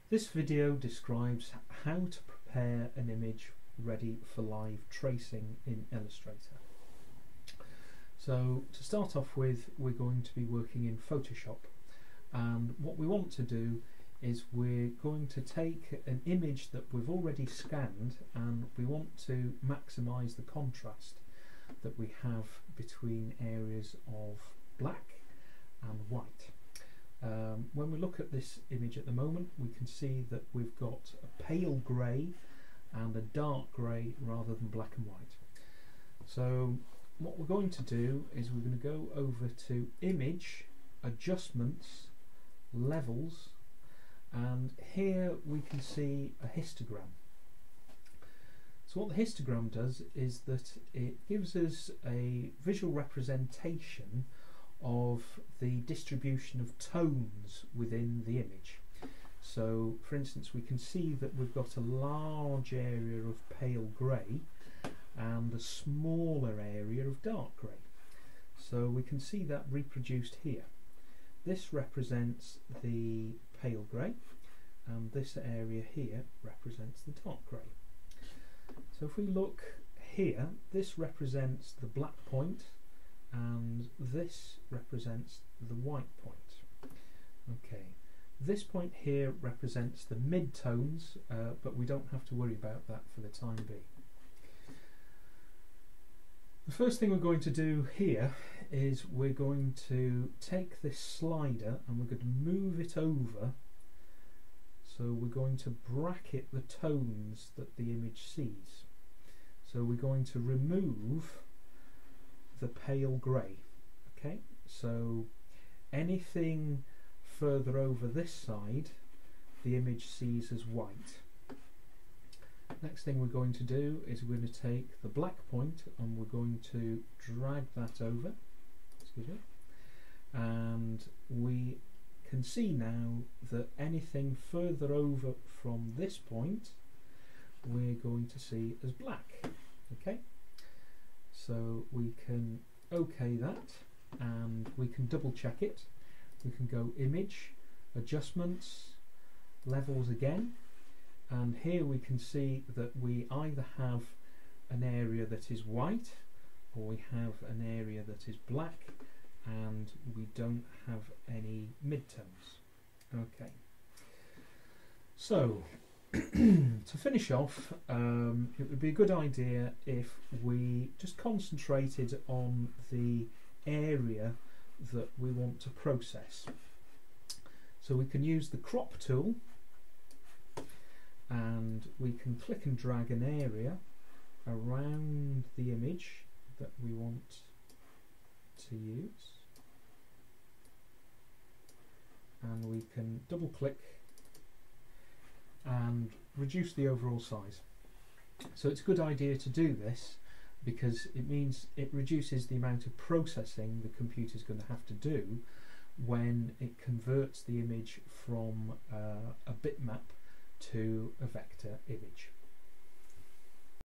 This video describes how to prepare an image ready for live tracing in Illustrator. So to start off with, we're going to be working in Photoshop, and what we want to do is we're going to take an image that we've already scanned and we want to maximize the contrast that we have between areas of black and white. When we look at this image at the moment, we can see that we've got a pale grey and a dark grey rather than black and white. So what we're going to do is we're going to go over to Image, Adjustments, Levels, and here we can see a histogram. So what the histogram does is that it gives us a visual representation of the distribution of tones within the image. So for instance, we can see that we've got a large area of pale grey and a smaller area of dark grey. So we can see that reproduced here. This represents the pale grey and this area here represents the dark grey. So if we look here, this represents the black point and this represents the white point. Okay, this point here represents the mid-tones, but we don't have to worry about that for the time being. The first thing we're going to do here is we're going to take this slider and we're going to move it over, so we're going to bracket the tones that the image sees. So we're going to remove the pale grey. Okay, so anything further over this side the image sees as white. Next thing we're going to do is we're going to take the black point and we're going to drag that over, excuse me, and we can see now that anything further over from this point we're going to see as black. Okay, so we can OK that and we can double check it. We can go Image, Adjustments, Levels again, and here we can see that we either have an area that is white or we have an area that is black, and we don't have any midtones. Okay, so to finish off, it would be a good idea if we just concentrated on the area that we want to process. So we can use the crop tool and we can click and drag an area around the image that we want to use, and we can double click and reduce the overall size. So it's a good idea to do this because it means it reduces the amount of processing the computer is going to have to do when it converts the image from a bitmap to a vector image.